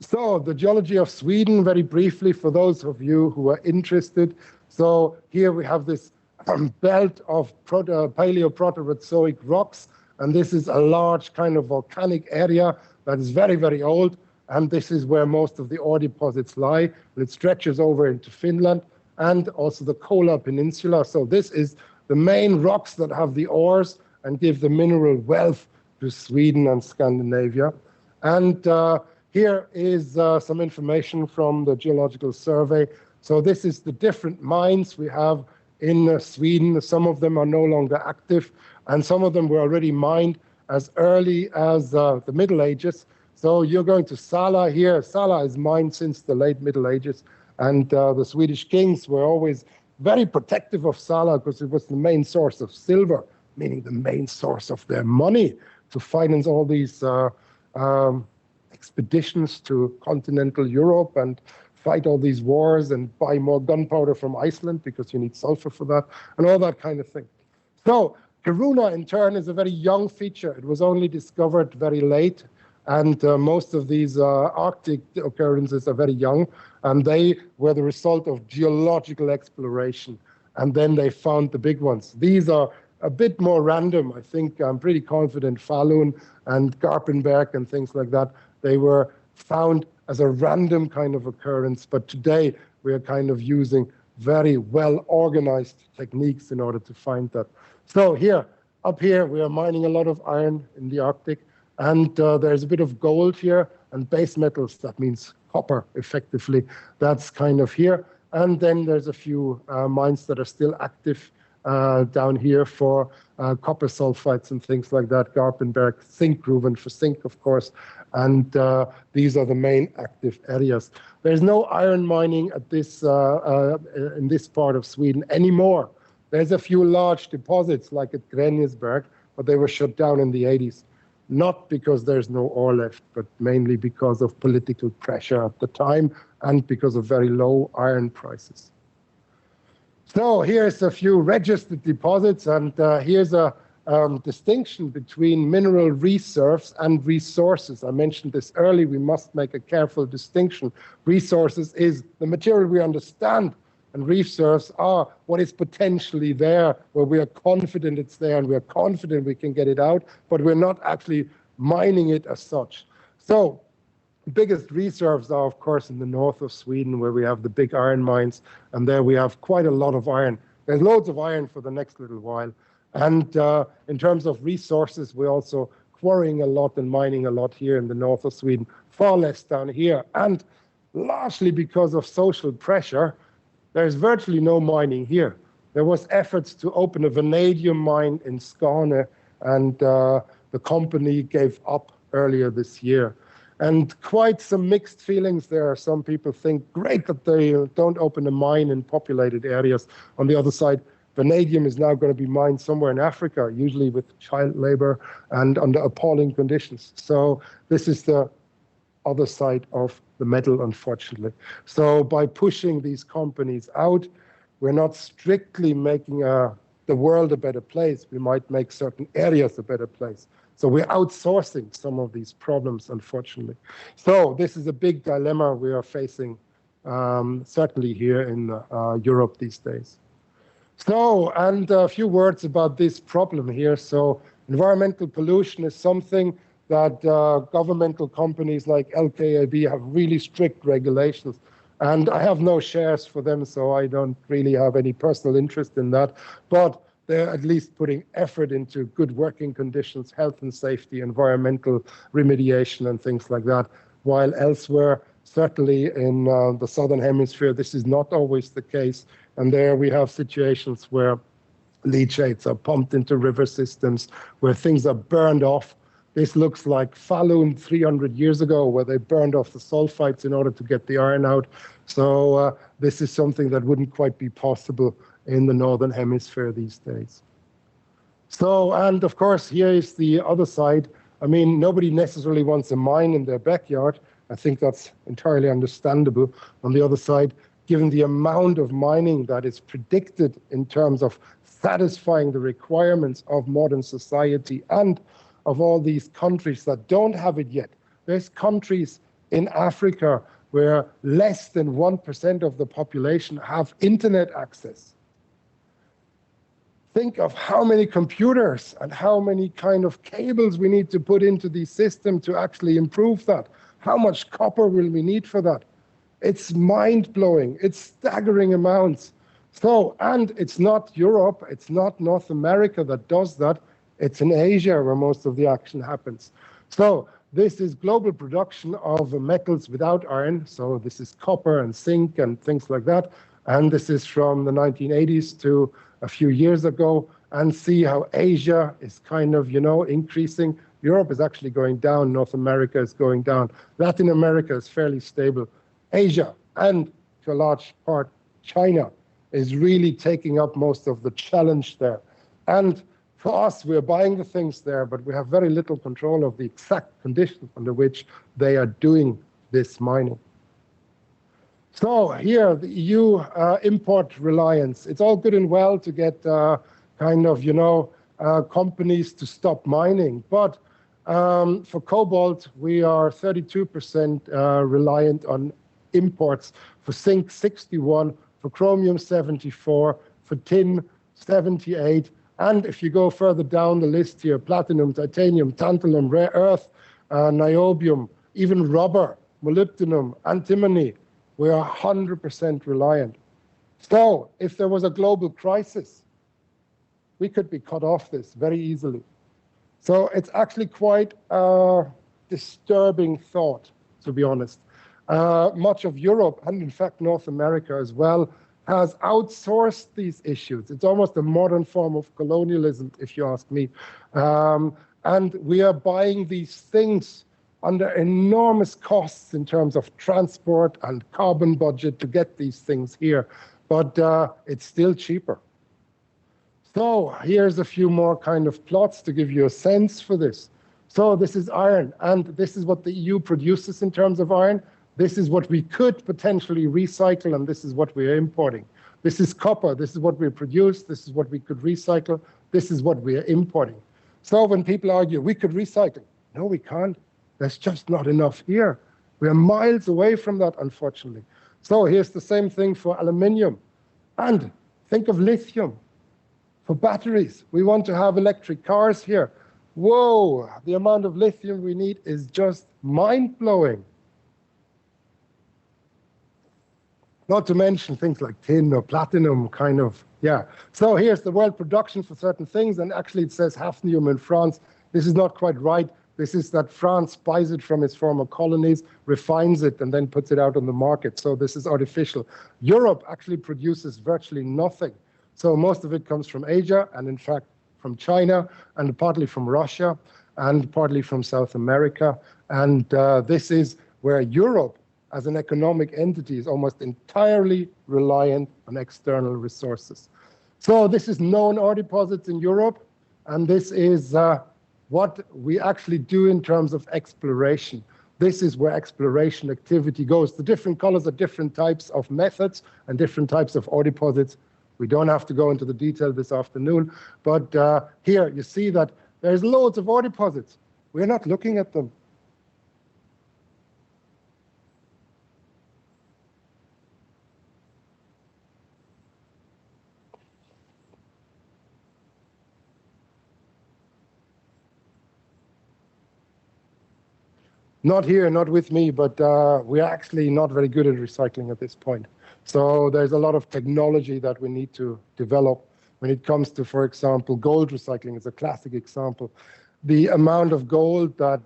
So the geology of Sweden, very briefly, for those of you who are interested. So here we have this belt of Paleoproterozoic rocks, and this is a large kind of volcanic area that is very, very old, and this is where most of the ore deposits lie, and it stretches over into Finland and also the Kola Peninsula. So this is the main rocks that have the ores and give the mineral wealth to Sweden and Scandinavia. And here is some information from the Geological Survey. So this is the different mines we have in Sweden. Some of them are no longer active, and some of them were already mined as early as the Middle Ages. So you're going to Sala here. Sala is mined since the late Middle Ages, and the Swedish kings were always very protective of Sala because it was the main source of silver, meaning the main source of their money to finance all these expeditions to continental Europe and fight all these wars and buy more gunpowder from Iceland because you need sulfur for that and all that kind of thing. So Kiruna, in turn, is a very young feature. It was only discovered very late, and most of these Arctic occurrences are very young, and they were the result of geological exploration, and then they found the big ones. These are a bit more random. I think I'm pretty confident Falun and Garpenberg and things like that, they were found as a random kind of occurrence, but today we are kind of using very well-organized techniques in order to find that. So here, up here, we are mining a lot of iron in the Arctic, and there's a bit of gold here and base metals. That means copper, effectively. That's kind of here. And then there's a few mines that are still active down here for copper sulfides and things like that. Garpenberg, Zinkgruvan for zinc, of course. And these are the main active areas. There's no iron mining at this in this part of Sweden anymore. There's a few large deposits like at Grängesberg, but they were shut down in the 80s. Not because there's no ore left, but mainly because of political pressure at the time and because of very low iron prices. So here's a few registered deposits, and here's a distinction between mineral reserves and resources. I mentioned this early. We must make a careful distinction. Resources is the material we understand, and reserves are what is potentially there, where we are confident it's there and we are confident we can get it out, but we're not actually mining it as such. So the biggest reserves are, of course, in the north of Sweden, where we have the big iron mines, and there we have quite a lot of iron. There's loads of iron for the next little while. And in terms of resources, we're also quarrying a lot and mining a lot here in the north of Sweden, far less down here. And largely because of social pressure, there's virtually no mining here. There was efforts to open a vanadium mine in Skåne, and the company gave up earlier this year. And quite some mixed feelings there. Some people think, great that they don't open a mine in populated areas. On the other side, vanadium is now going to be mined somewhere in Africa, usually with child labor and under appalling conditions. So this is the other side of the medal, unfortunately. So by pushing these companies out, we're not strictly making the world a better place. We might make certain areas a better place. So we're outsourcing some of these problems, unfortunately. So this is a big dilemma we are facing, certainly here in Europe these days. So, and a few words about this problem here. So environmental pollution is something that governmental companies like LKAB have really strict regulations. And I have no shares for them, so I don't really have any personal interest in that. But they're at least putting effort into good working conditions, health and safety, environmental remediation, and things like that. While elsewhere, certainly in the Southern Hemisphere, this is not always the case. And there we have situations where leachates are pumped into river systems, where things are burned off. This looks like Falun 300 years ago, where they burned off the sulfides in order to get the iron out. So this is something that wouldn't quite be possible in the Northern Hemisphere these days. So, and of course, here is the other side. I mean, nobody necessarily wants a mine in their backyard. I think that's entirely understandable. On the other side, given the amount of mining that is predicted in terms of satisfying the requirements of modern society and of all these countries that don't have it yet. There's countries in Africa, where less than 1% of the population have internet access. Think of how many computers and how many kind of cables we need to put into the system to actually improve that. How much copper will we need for that? It's mind-blowing. It's staggering amounts. So, and it's not Europe, it's not North America that does that. It's in Asia where most of the action happens. So this is global production of metals without iron. So this is copper and zinc and things like that. And this is from the 1980s to a few years ago. And see how Asia is kind of, increasing. Europe is actually going down. North America is going down. Latin America is fairly stable. Asia, and to a large part, China, is really taking up most of the challenge there. And for us, we're buying the things there, but we have very little control of the exact conditions under which they are doing this mining. So here, the EU import reliance. It's all good and well to get companies to stop mining. But for cobalt, we are 32% reliant on imports. For zinc, 61, for chromium, 74, for tin, 78. And if you go further down the list here, platinum, titanium, tantalum, rare earth, niobium, even rubber, molybdenum, antimony, we are 100% reliant. So if there was a global crisis, we could be cut off this very easily. So it's actually quite a disturbing thought, to be honest. Much of Europe, and in fact North America as well, has outsourced these issues. It's almost a modern form of colonialism, if you ask me. And we are buying these things under enormous costs in terms of transport and carbon budget to get these things here. But it's still cheaper. So here's a few more kind of plots to give you a sense for this. So this is iron, and this is what the EU produces in terms of iron. This is what we could potentially recycle, and this is what we are importing. This is copper. This is what we produce. This is what we could recycle. This is what we are importing. So when people argue, we could recycle. No, we can't. There's just not enough here. We are miles away from that, unfortunately. So here's the same thing for aluminium. And think of lithium. For batteries, we want to have electric cars here. Whoa, the amount of lithium we need is just mind-blowing. Not to mention things like tin or platinum, kind of, yeah. So here's the world production for certain things, and actually it says hafnium in France. This is not quite right. This is that France buys it from its former colonies, refines it, and then puts it out on the market. So this is artificial. Europe actually produces virtually nothing. So most of it comes from Asia, and in fact from China, and partly from Russia, and partly from South America. And this is where Europe, as an economic entity, is almost entirely reliant on external resources. So this is known ore deposits in Europe, and this is what we actually do in terms of exploration. This is where exploration activity goes. The different colors are different types of methods and different types of ore deposits. We don't have to go into the detail this afternoon, but here you see that there's loads of ore deposits. We're not looking at them. Not here, not with me, but we're actually not very good at recycling at this point. So there's a lot of technology that we need to develop when it comes to, for example, gold recycling is a classic example. The amount of gold that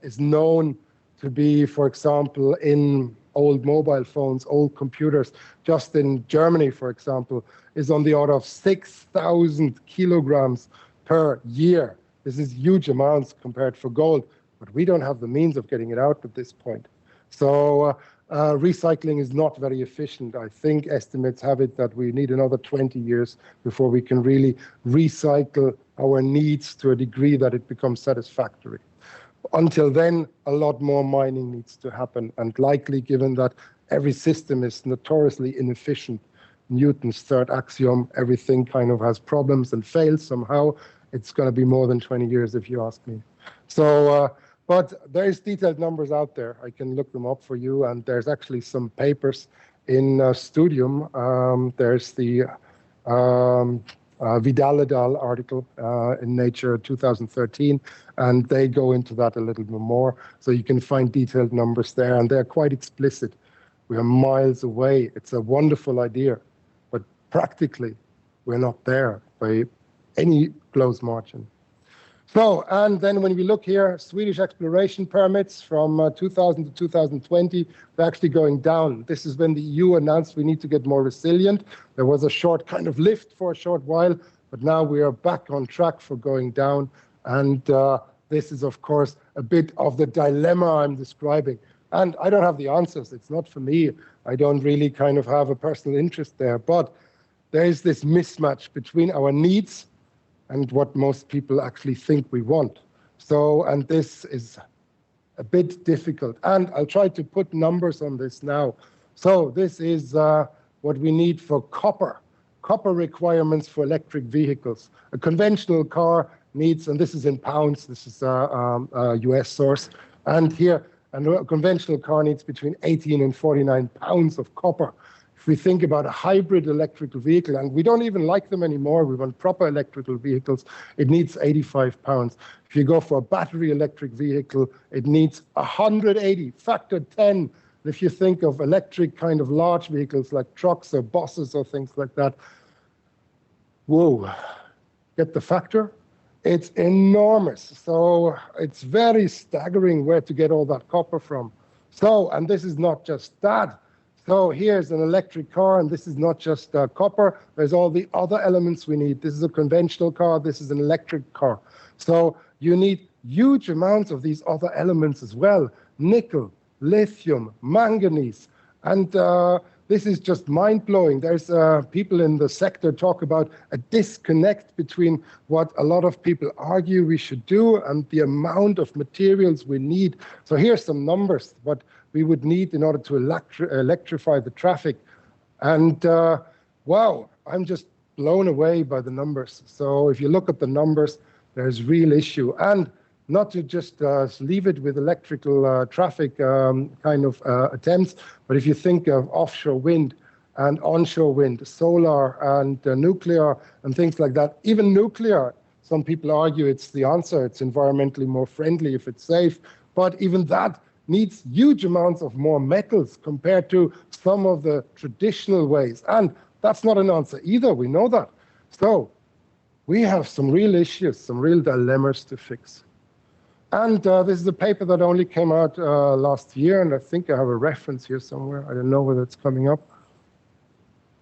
is known to be, for example, in old mobile phones, old computers, just in Germany, for example, is on the order of 6,000 kilograms per year. This is huge amounts compared for gold, but we don't have the means of getting it out at this point. So recycling is not very efficient. I think estimates have it that we need another 20 years before we can really recycle our needs to a degree that it becomes satisfactory. Until then, a lot more mining needs to happen, and likely, given that every system is notoriously inefficient, Newton's third axiom, everything kind of has problems and fails somehow, it's going to be more than 20 years if you ask me. So But there's detailed numbers out there. I can look them up for you, and there's actually some papers in Studium. There's the Vidal et al. Article in Nature 2013, and they go into that a little bit more. So you can find detailed numbers there, and they're quite explicit. We are miles away. It's a wonderful idea, but practically, we're not there by any close margin. So, and then when we look here, Swedish exploration permits from 2000 to 2020, they're actually going down. This is when the EU announced we need to get more resilient. There was a short kind of lift for a short while, but now we are back on track for going down. And this is, of course, a bit of the dilemma I'm describing. And I don't have the answers. It's not for me. I don't really kind of have a personal interest there. But there is this mismatch between our needs and what most people actually think we want. So, and this is a bit difficult. And I'll try to put numbers on this now. So this is what we need for copper requirements for electric vehicles. A conventional car needs, and this is in pounds, this is a US source, and here, a conventional car needs between 18 and 49 pounds of copper. If we think about a hybrid electrical vehicle, and we don't even like them anymore, we want proper electrical vehicles, it needs 85 pounds. If you go for a battery electric vehicle, it needs 180, factor 10. If you think of electric kind of large vehicles like trucks or buses or things like that, whoa, get the factor? It's enormous. So it's very staggering where to get all that copper from. So, and this is not just that. So here's an electric car, and this is not just copper. There's all the other elements we need. This is a conventional car. This is an electric car. So you need huge amounts of these other elements as well. Nickel, lithium, manganese. And this is just mind-blowing. There's people in the sector talk about a disconnect between what a lot of people argue we should do and the amount of materials we need. So here's some numbers, what we would need in order to electrify the traffic. And wow, I'm just blown away by the numbers. So if you look at the numbers, there's real issue. And not to just leave it with electrical traffic kind of attempts, but if you think of offshore wind and onshore wind, solar and nuclear and things like that, even nuclear, some people argue it's the answer, it's environmentally more friendly if it's safe, but even that needs huge amounts of more metals compared to some of the traditional ways. And that's not an answer either, we know that. So we have some real issues, some real dilemmas to fix. And this is a paper that only came out last year, and I think I have a reference here somewhere. I don't know whether it's coming up.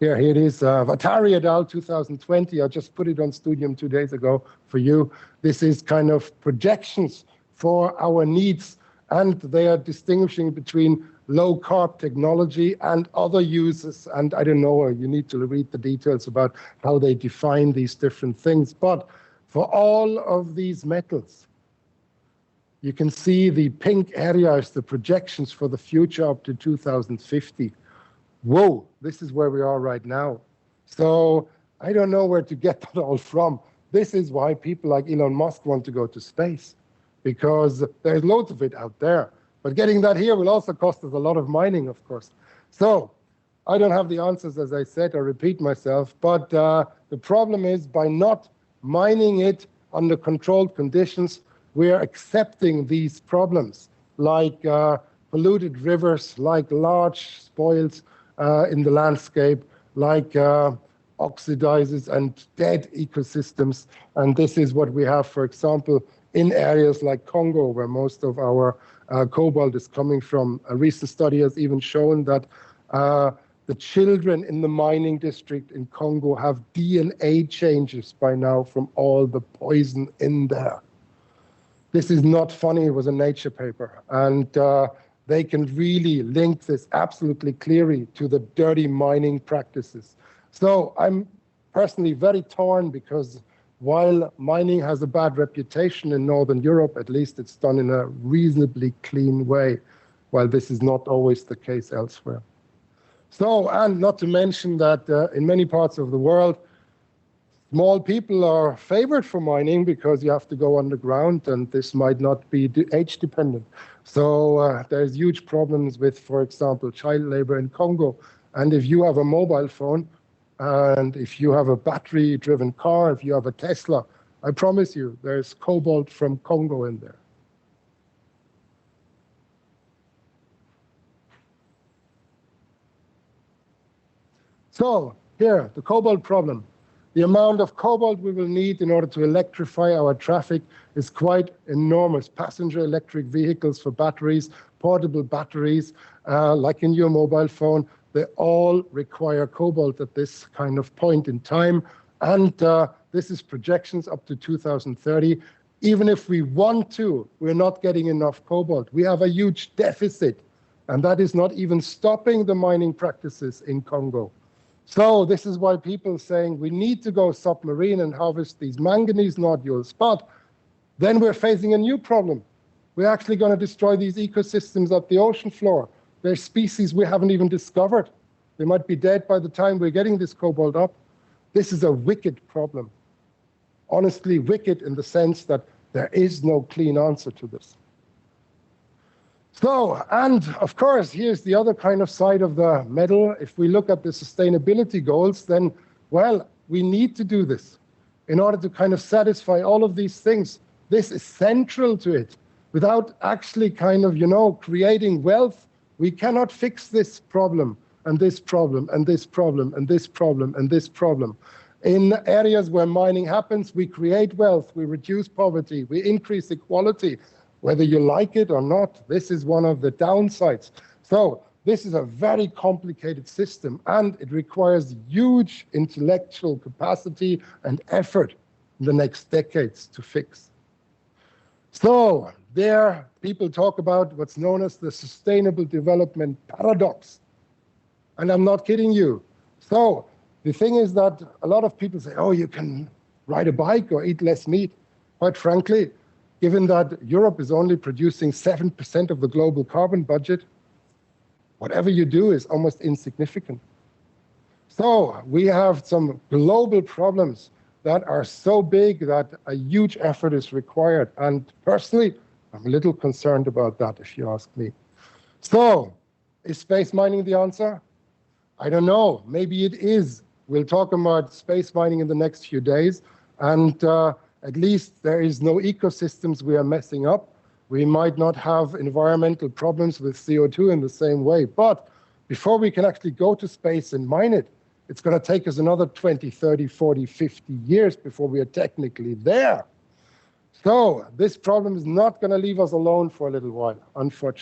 Here it is, Vatari et al. 2020. I just put it on Studium 2 days ago for you. This is kind of projections for our needs, and they are distinguishing between low-carb technology and other uses. And I don't know, you need to read the details about how they define these different things. But for all of these metals, you can see the pink area is the projections for the future up to 2050. Whoa, this is where we are right now. So I don't know where to get that all from. This is why people like Elon Musk want to go to space, because there's loads of it out there. But getting that here will also cost us a lot of mining, of course. So I don't have the answers, as I said, I repeat myself. But the problem is by not mining it under controlled conditions, we are accepting these problems like polluted rivers, like large spoils in the landscape, like oxidizes and dead ecosystems. And this is what we have, for example, in areas like Congo, where most of our cobalt is coming from. A recent study has even shown that the children in the mining district in Congo have DNA changes by now from all the poison in there. This is not funny, it was a Nature paper. And they can really link this absolutely clearly to the dirty mining practices. So I'm personally very torn, because while mining has a bad reputation in Northern Europe, at least it's done in a reasonably clean way, while this is not always the case elsewhere. So, and not to mention that in many parts of the world, Small people are favored for mining because you have to go underground, and this might not be age dependent. So there's huge problems with, for example, child labor in Congo. And if you have a mobile phone, and if you have a battery-driven car, if you have a Tesla, I promise you, there's cobalt from Congo in there. So here, the cobalt problem. The amount of cobalt we will need in order to electrify our traffic is quite enormous. Passenger electric vehicles for batteries, portable batteries, like in your mobile phone, they all require cobalt at this kind of point in time. And this is projections up to 2030. Even if we want to, we're not getting enough cobalt. We have a huge deficit, and that is not even stopping the mining practices in Congo. So this is why people are saying we need to go submarine and harvest these manganese nodules. But then we're facing a new problem. We're actually going to destroy these ecosystems at the ocean floor. There's species we haven't even discovered. They might be dead by the time we're getting this cobalt up. This is a wicked problem. Honestly, wicked in the sense that there is no clean answer to this. So, and of course, here's the other kind of side of the medal. If we look at the sustainability goals, then, well, we need to do this in order to kind of satisfy all of these things. This is central to it. Without actually kind of, creating wealth, we cannot fix this problem and this problem and this problem and this problem and this problem. In areas where mining happens, we create wealth, we reduce poverty, we increase equality. Whether you like it or not, this is one of the downsides. So this is a very complicated system, and it requires huge intellectual capacity and effort in the next decades to fix. So there, people talk about what's known as the sustainable development paradox. And I'm not kidding you. So the thing is that a lot of people say, oh, you can ride a bike or eat less meat. Quite frankly, given that Europe is only producing 7% of the global carbon budget, whatever you do is almost insignificant. So we have some global problems that are so big that a huge effort is required. And personally, I'm a little concerned about that, if you ask me. So is space mining the answer? I don't know. Maybe it is. We'll talk about space mining in the next few days. And at least there is no ecosystems we are messing up. We might not have environmental problems with CO2 in the same way. But before we can actually go to space and mine it, it's going to take us another 20, 30, 40, 50 years before we are technically there. So this problem is not going to leave us alone for a little while, unfortunately.